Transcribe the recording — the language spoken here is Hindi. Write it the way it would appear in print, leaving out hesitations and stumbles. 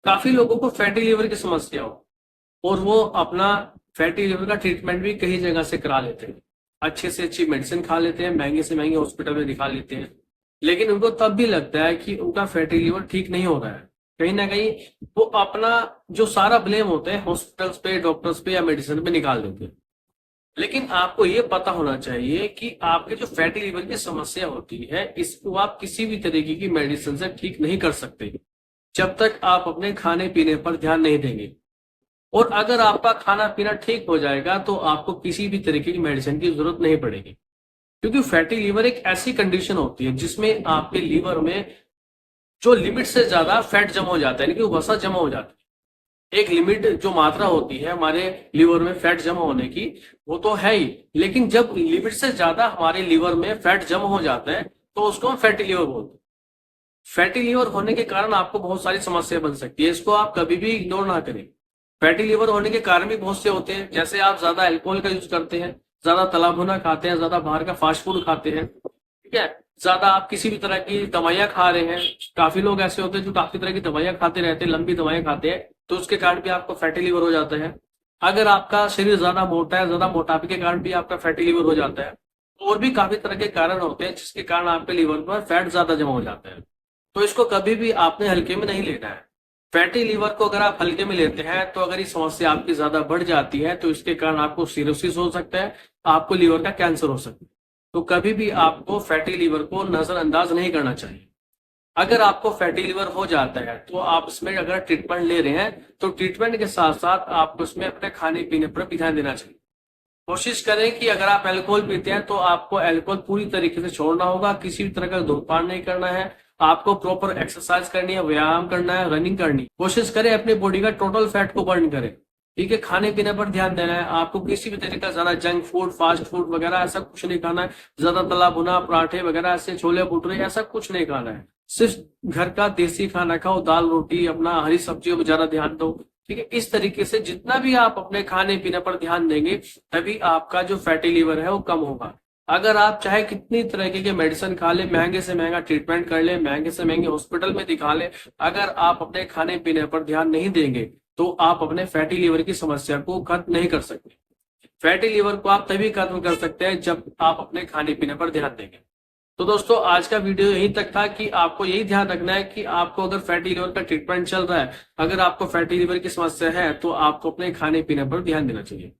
काफी लोगों को फैटी लिवर की समस्या हो और वो अपना फैटी लिवर का ट्रीटमेंट भी कई जगह से करा लेते हैं। अच्छे से अच्छी मेडिसिन खा लेते हैं, महंगे से महंगे हॉस्पिटल में दिखा लेते हैं, लेकिन उनको तब भी लगता है कि उनका फैटी लिवर ठीक नहीं हो रहा है। कहीं ना कहीं वो अपना जो सारा ब्लेम होता है हॉस्पिटल्स पे, डॉक्टर्स पे या मेडिसिन पे निकाल देते हैं। लेकिन आपको ये पता होना चाहिए कि आपके जो फैटी लिवर की समस्या होती है इसको आप किसी भी तरीके की मेडिसिन से ठीक नहीं कर सकते जब तक आप अपने खाने पीने पर ध्यान नहीं देंगे। और अगर आपका खाना पीना ठीक हो जाएगा तो आपको किसी भी तरीके की मेडिसिन की जरूरत नहीं पड़ेगी। क्योंकि फैटी लीवर एक ऐसी कंडीशन होती है जिसमें आपके लीवर में जो लिमिट से ज्यादा फैट जमा हो जाता है, यानी कि वसा जमा हो जाता है। एक लिमिट जो मात्रा होती है हमारे लीवर में फैट जमा होने की, वो तो है ही, लेकिन जब लिमिट से ज्यादा हमारे लीवर में फैट जमा हो जाता है तो उसको हम फैटी लीवर बोलते हैं। फैटी लीवर होने के कारण आपको बहुत सारी समस्या बन सकती है, इसको आप कभी भी इग्नोर ना करें। फैटी लीवर होने के कारण भी बहुत से होते हैं, जैसे आप ज्यादा अल्कोहल का यूज करते हैं, ज्यादा तला भुना खाते हैं, ज्यादा बाहर का फास्ट फूड खाते हैं, ठीक है, ज्यादा आप किसी भी तरह की दवाइयां खा रहे हैं। काफी लोग ऐसे होते हैं जो काफी तरह की दवाइयां खाते रहते हैं, लंबी दवाइयां खाते हैं, तो उसके कारण भी आपको फैटी लीवर हो जाता है। अगर आपका शरीर ज्यादा मोटा है, ज्यादा मोटापे के कारण भी आपका फैटी लीवर हो जाता है। और भी काफी तरह के कारण होते हैं जिसके कारण आपके लीवर पर फैट ज्यादा जमा हो जाता है। तो इसको कभी भी आपने हल्के में नहीं लेना है। फैटी लीवर को अगर आप हल्के में लेते हैं तो अगर ये समस्या आपकी ज्यादा बढ़ जाती है तो इसके कारण आपको सिरोसिस हो सकता है, आपको लीवर का कैंसर हो सकता है। तो कभी भी आपको फैटी लीवर को नजरअंदाज नहीं करना चाहिए। अगर आपको फैटी लीवर हो जाता है तो आप इसमें अगर ट्रीटमेंट ले रहे हैं तो ट्रीटमेंट के साथ साथ आपको इसमें अपने खाने पीने पर भी ध्यान देना चाहिए। कोशिश करें कि अगर आप अल्कोहल पीते हैं तो आपको अल्कोहल पूरी तरीके से छोड़ना होगा, किसी भी तरह का धूम्रपान नहीं करना है, आपको प्रॉपर एक्सरसाइज करनी है, व्यायाम करना है, रनिंग करनी है। कोशिश करें अपनी बॉडी का टोटल फैट को बर्न करें, ठीक है। खाने पीने पर ध्यान देना है, आपको किसी भी तरीके का ज्यादा जंक फूड, फास्ट फूड वगैरह ऐसा कुछ नहीं खाना है। ज्यादा तला भुना, पराठे वगैरह, ऐसे छोले भटूरे ऐसा कुछ नहीं खाना है। सिर्फ घर का देसी खाना खाओ, दाल रोटी, अपना हरी सब्जियों पर ज्यादा ध्यान दो, ठीक है। इस तरीके से जितना भी आप अपने खाने पीने पर ध्यान देंगे तभी आपका जो फैटी लीवर है वो कम होगा। अगर आप चाहे कितनी तरह के मेडिसिन खा ले, महंगे से महंगा ट्रीटमेंट कर ले, महंगे से महंगे हॉस्पिटल में दिखा ले, अगर आप अपने खाने पीने पर ध्यान नहीं देंगे तो आप अपने फैटी लीवर की समस्या को खत्म नहीं कर सकते। फैटी लीवर को आप तभी खत्म कर सकते हैं जब आप अपने खाने पीने पर ध्यान देंगे। तो दोस्तों आज का वीडियो यहीं तक था कि आपको यही ध्यान रखना है कि आपको अगर फैटी लिवर का ट्रीटमेंट चल रहा है, अगर आपको फैटी लिवर की समस्या है तो आपको अपने खाने पीने पर ध्यान देना चाहिए।